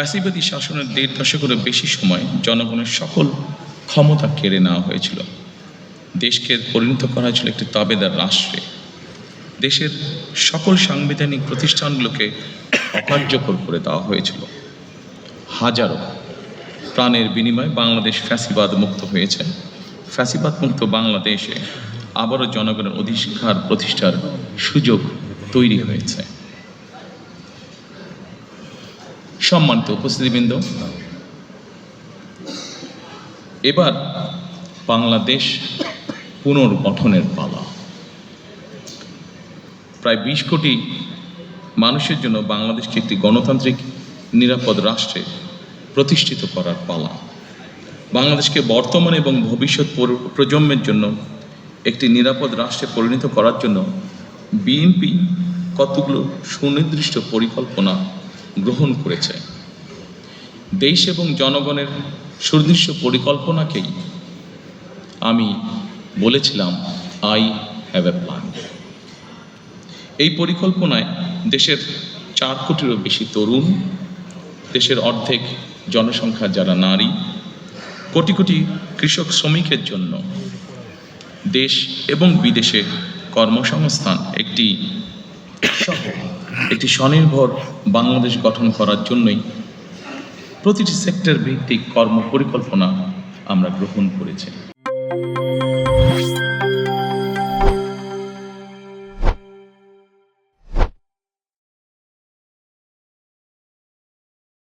ফ্যাসিবাদী শাসনের ১.৫ দশকেরও বেশি সময় জনগণের সকল ক্ষমতা কেড়ে নেওয়া হয়েছিল। দেশকে পরিণত করা হয়েছিল একটি তাবেদার রাষ্ট্রে। দেশের সকল সাংবিধানিক প্রতিষ্ঠানগুলোকে অকার্যকর করে দেওয়া হয়েছিল। হাজারো প্রাণের বিনিময়ে বাংলাদেশ ফ্যাসিবাদ মুক্ত হয়েছে। ফ্যাসিবাদ মুক্ত বাংলাদেশে আবারও জনগণের অধিকার প্রতিষ্ঠার সুযোগ তৈরি হয়েছে। সম্মানিত উপস্থিতিবৃন্দ, এবার বাংলাদেশ পুনর্গঠনের পালা। প্রায় ২০ কোটি মানুষের জন্য বাংলাদেশকে একটি গণতান্ত্রিক নিরাপদ রাষ্ট্রে প্রতিষ্ঠিত করার পালা। বাংলাদেশকে বর্তমান এবং ভবিষ্যৎ প্রজন্মের জন্য একটি নিরাপদ রাষ্ট্রে পরিণত করার জন্য বিএনপি কতগুলো সুনির্দিষ্ট পরিকল্পনা গ্রহণ করেছে। দেশ এবং জনগণের সুনির্দিষ্ট পরিকল্পনাকেই আমি বলেছিলাম আই হ্যাভ এ প্ল্যান। এই পরিকল্পনায় দেশের ৪ কোটিরও বেশি তরুণ, দেশের অর্ধেক জনসংখ্যা যারা নারী, কোটি কোটি কৃষক শ্রমিকের জন্য দেশ এবং বিদেশে কর্মসংস্থান একটি স্বনির্ভর বাংলাদেশ গঠন করার জন্যই প্রতিটি সেক্টর ভিত্তিক কর্ম পরিকল্পনা আমরা গ্রহণ করেছি।